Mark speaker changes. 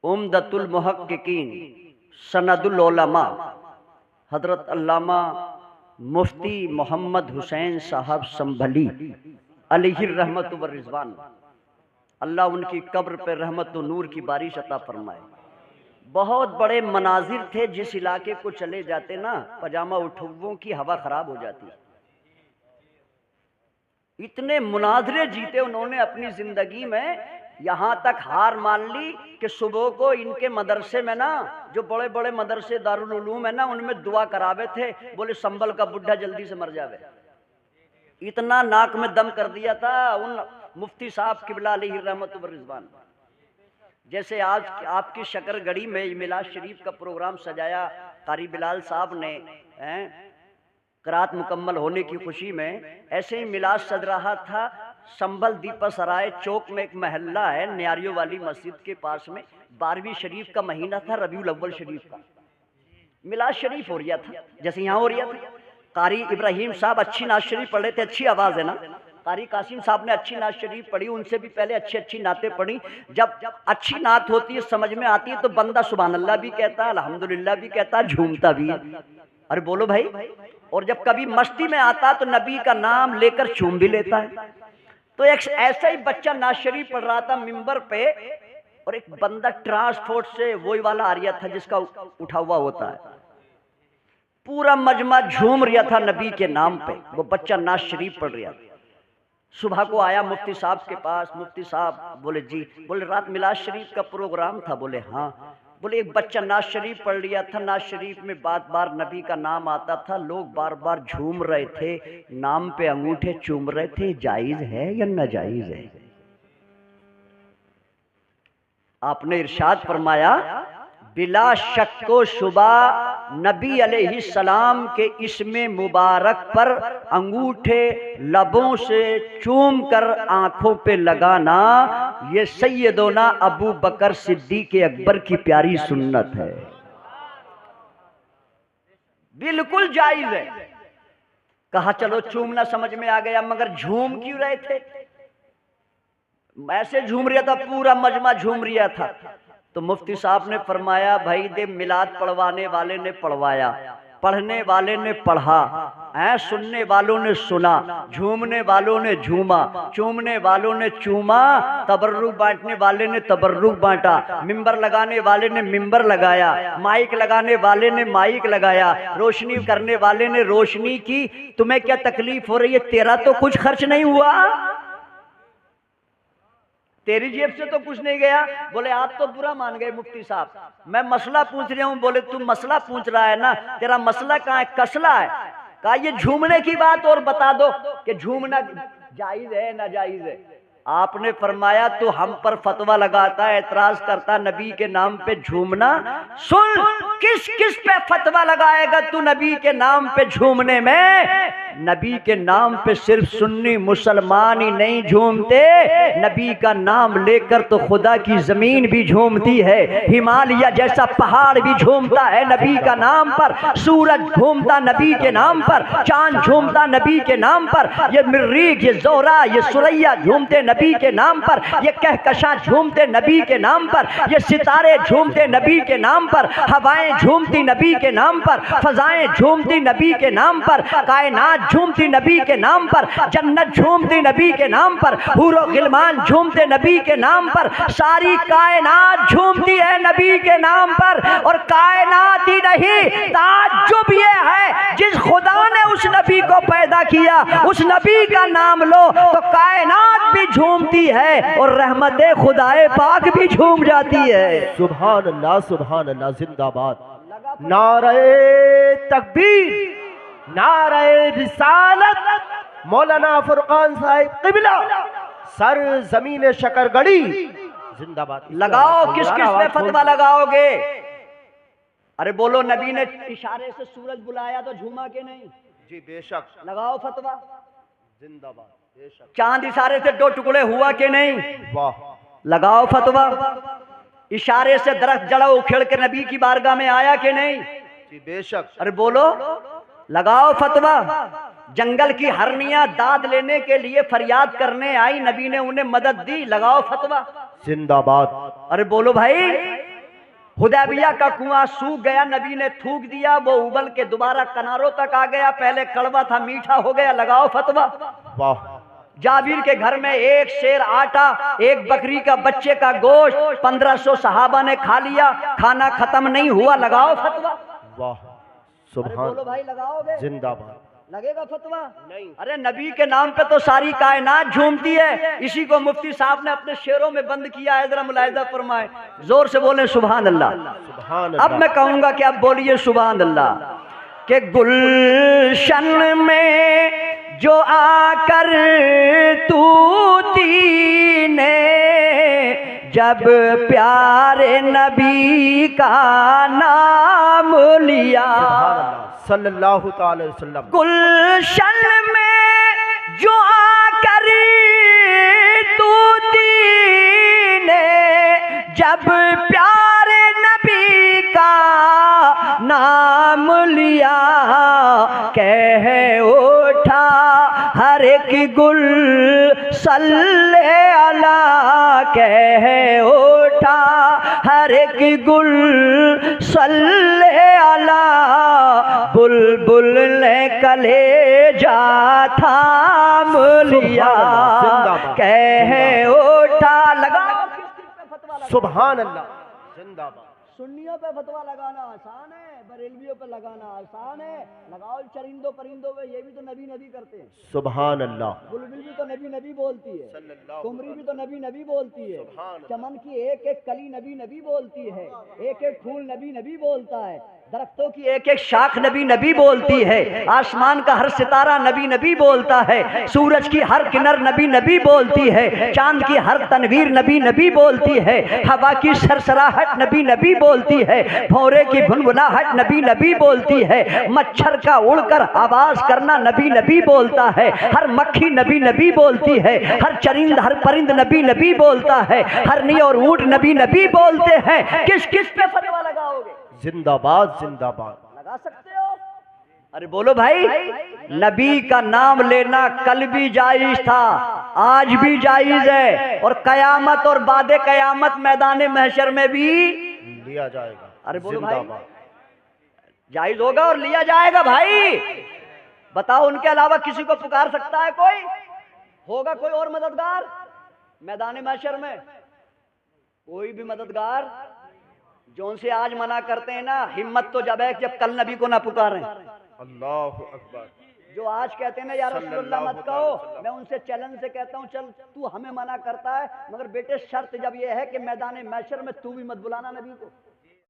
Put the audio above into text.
Speaker 1: उम्दतुल मुहक्किकीन सनदुल उलमा हजरत अल्लामा मुफ्ती मोहम्मद हुसैन साहब संभली अलैहि रहमत व रिजवान, अल्लाह उनकी कब्र पर रहमत व नूर की बारिश अता फरमाए। बहुत बड़े मनाजिर थे, जिस इलाके को चले जाते ना पजामा उठुओं की हवा खराब हो जाती। इतने मुनाजरे जीते उन्होंने अपनी जिंदगी में, यहाँ तक हार मान ली कि सुबह को इनके मदरसे में ना, जो बड़े बड़े मदरसे दारुल उलूम है ना, उनमें दुआ करावे थे, बोले संभल का बुढ़ा जल्दी से मर जावे। इतना नाक में दम कर दिया था उन मुफ्ती साहब किबला अलैहि रहमत व रिजवान। जैसे आज आपकी शकरगढ़ी में मिलाद शरीफ का प्रोग्राम सजाया कारी बिलाल साहब ने, क़रात मुकम्मल होने की खुशी में, ऐसे ही मिलाद सज रहा था संभल दीपा सराय चौक में एक महल्ला है न्यारियों वाली मस्जिद के पास में। 12वीं शरीफ का महीना था, रबीउल अव्वल शरीफ का मिलाद शरीफ हो रहा था, जैसे यहाँ हो रहा था। कारी इब्राहिम साहब अच्छी नात शरीफ पढ़ रहे थे, अच्छी आवाज़ है ना। कारी कासिम साहब ने अच्छी नात शरीफ पढ़ी, उनसे भी पहले अच्छी अच्छी नातें पढ़ी। जब अच्छी नात होती है, समझ में आती है, तो बंदा सुभान अल्लाह भी कहता है, अल्हम्दुलिल्लाह भी कहता है, झूमता भी है। अरे बोलो भाई। और जब कभी मस्ती में आता तो नबी का नाम लेकर चूम भी लेता है। तो एक ऐसा ही बच्चा नात शरीफ पढ़ रहा था मिंबर पे, और एक बंदा ट्रांसपोर्ट से वही वाला आ रहा था जिसका उठा हुआ होता है। पूरा मजमा झूम रहा था नबी के नाम पे, वो बच्चा नात शरीफ पढ़ रहा था। सुबह को आया मुफ्ती साहब के पास, मुफ्ती साहब बोले जी, बोले रात मिलाद शरीफ का प्रोग्राम था, बोले हाँ। बोले एक बच्चा नात शरीफ पढ़ लिया था, नात शरीफ में बार बार नबी का नाम आता था, लोग बार बार झूम रहे थे, नाम पे अंगूठे चूम रहे थे, जायज है या नाजायज है? आपने इरशाद फरमाया बिला शक्को शुबा नबी अलैहिस्सलाम के इसमें मुबारक पर अंगूठे लबों से चूम कर आंखों पे लगाना, ये सैयदोना अबू बकर सिद्दीक अकबर की प्यारी सुन्नत है। बिल्कुल जायज है। कहा चलो चूमना समझ में आ गया, मगर झूम क्यों रहे थे? ऐसे झूम रहा था, पूरा मजमा झूम रहा था। तो मुफ्ती साहब ने फरमाया भाई दे, मिलाद पढ़वाने वाले ने पढ़वाया, पढ़ने वाले ने पढ़ा, सुनने वालों ने सुना, झूमने वालों ने झूमा, चूमने वालों ने चूमा, तबर्रुक बांटने वाले ने तबर्रुक बांटा, मिंबर लगाने वाले ने मिंबर लगाया, माइक लगाने वाले ने माइक लगाया, रोशनी करने वाले ने रोशनी की। तुम्हें क्या तकलीफ हो रही है? तेरा तो कुछ खर्च नहीं हुआ, तेरी जेब से तो कुछ नहीं गया। बोले आप तो बुरा मान गए मुफ्ती साहब, मैं मसला पूछ रहा हूँ। बोले तू मसला पूछ रहा है ना, तेरा मसला कहाँ है? कसला है। कहा ये झूमने की बात और बता दो कि झूमना जायज है ना जायज है। आपने फरमाया तू हम पर फतवा लगाता है, एतराज करता नबी के नाम पे झूमना। सुन, किस किस पे फतवा लगाएगा तू नबी के नाम पे झूमने में? नबी के नाम पे सिर्फ सुन्नी मुसलमान ही नहीं झूमते, नबी का नाम लेकर तो खुदा की जमीन भी झूमती है, हिमालय जैसा पहाड़ भी झूमता है नबी का नाम पर, सूरज झूमता नबी के नाम पर, चांद झूमता नबी के नाम पर, ये मरीख, ये जोरा, ये सुरैया झूमते नबी के नाम पर, ये कहकशां झूमते नबी के नाम पर, ये सितारे झूमते नबी के नाम पर, हवाएं झूमती नबी के नाम पर, फजाएं झूमती नबी के नाम पर, कायनात झूमती नबी के नाम पर, जन्नत झूमती नबी के नाम पर, हूरो गिलमान झूमते नबी के नाम पर, सारी कायनात झूमती है नबी के नाम पर। और कायनात ही नहीं, ताज्जुब ये है जिस खुदा ने उस नबी को पैदा किया, उस नबी का नाम लो तो कायनात भी झूमती है और रहमते खुदाए पाक भी झूम जाती है।
Speaker 2: सुभान अल्लाह, सुभान अल्लाह, जिंदाबाद। नारे तकबीर, नारे रिसालत, मौलाना फुरकान साहिब क़िबला, सर जमीन शकरगढ़ी जिंदाबाद।
Speaker 1: लगाओ, किस किस पे फतवा लगाओगे? अरे बोलो, नबी ने इशारे से सूरज बुलाया तो झूमा के नहीं?
Speaker 2: जी बेशक।
Speaker 1: लगाओ फतवा।
Speaker 2: जिंदाबाद, बेशक।
Speaker 1: चांद इशारे से 2 टुकड़े हुआ के नहीं?
Speaker 2: वाह।
Speaker 1: लगाओ फतवा। इशारे से दरख्त जड़ा उखेड़ के नबी की बारगाह में आया के नहीं?
Speaker 2: जी बेशक।
Speaker 1: अरे बोलो, लगाओ फतवा। जंगल की हरनियां दाद लेने के लिए फरियाद करने आई, नबी ने उन्हें मदद दी, लगाओ फतवा।
Speaker 2: जिंदाबाद।
Speaker 1: अरे बोलो भाई। हुदैबिया का कुआं सूख गया, नबी ने थूक दिया, वो उबल के दोबारा किनारों तक आ गया, पहले कड़वा था मीठा हो गया, लगाओ फतवा।
Speaker 2: वाह।
Speaker 1: जाबिर के घर में एक शेर आटा, एक बकरी का बच्चे का गोश्त, 1500 सहाबा ने खा लिया, खाना खत्म नहीं हुआ, लगाओ फतवा।
Speaker 2: वाह
Speaker 1: अरे
Speaker 2: सुभान।
Speaker 1: बोलो भाई, लगाओगे?
Speaker 2: जिंदाबाद।
Speaker 1: लगेगा फतवा?
Speaker 2: नहीं।
Speaker 1: अरे नबी के नाम पे तो सारी कायनात झूमती है। इसी को मुफ्ती साहब ने अपने शेरों में बंद किया है, जरा मुलाहिजा फरमाए, जोर से बोले सुभान अल्लाह।
Speaker 2: सुभान
Speaker 1: अब मैं कहूंगा कि अब बोलिए सुभान अल्लाह। कि गुलशन में जो आकर तूती ने जब प्यारे नबी का नाम लिया,
Speaker 2: सल्लल्लाहु ताला अलैहि वसल्लम।
Speaker 1: गुलशन में जो आकर तूती ने जब प्यारे नबी का नाम लिया, कह उठा हर एक गुल सल्ले अला, कह उठा हर एक गुल सल्ले अला, बुलबुल ने कलेजा थाम लिया, कह उठा। लगाओ
Speaker 2: सुभान अल्लाह। जिंदाबाद।
Speaker 1: सुन्नियों पे फतवा लगाना आसान है, बरेलवियों पे लगाना आसान है। लगाओ चरिंदों परिंदों पे, ये भी तो नबी नबी करते हैं।
Speaker 2: सुभान अल्लाह।
Speaker 1: बुलबुल भी तो नबी नबी बोलती है, कुमरी भी तो नबी नबी बोलती है, चमन की एक एक कली नबी नबी बोलती है, एक एक फूल नबी नबी बोलता है, दरख्तों की एक एक शाख नबी नबी बोलती है, आसमान का हर सितारा नबी नबी बोलता है, सूरज की हर किनार नबी नबी बोलती है, चांद की हर तनवीर नबी नबी बोलती है, हवा की सरसराहट नबी नबी बोलती है, भौरे की भुनभुनाहट नबी नबी बोलती है, मच्छर का उड़कर आवाज करना नबी नबी बोलता है, हर मक्खी नबी नबी बोलती है, हर चरिंद हर परिंद नबी नबी बोलता है, हर नी और ऊंट नबी नबी बोलते हैं। किस किस पे फतवा लगाओगे?
Speaker 2: जिंदाबाद जिंदाबाद।
Speaker 1: लगा सकते हो? अरे बोलो भाई। नबी का नाम लेना कल भी जायज था, आज भी जायज है, और कयामत और बादे कयामत मैदान महशर में भी
Speaker 2: लिया जाएगा।
Speaker 1: अरे बोलो भाई।
Speaker 2: जिंदाबाद।
Speaker 1: जायज होगा और लिया जाएगा भाई। बताओ, उनके अलावा किसी को पुकार सकता है कोई? होगा कोई और मददगार मैदान महशर में? कोई भी मददगार? जो उनसे आज मना करते हैं ना, हिम्मत तो जब है जब कल नबी को ना पुकारें।
Speaker 2: अल्लाहु अकबर।
Speaker 1: जो आज कहते हैं ना या रसूलुल्लाह मत कहो, मैं उनसे चैलेंज से कहता हूं, चल तू हमें मना करता है, मगर बेटे शर्त जब ये है कि मैदान महशर में तू भी मत बुलाना नबी को।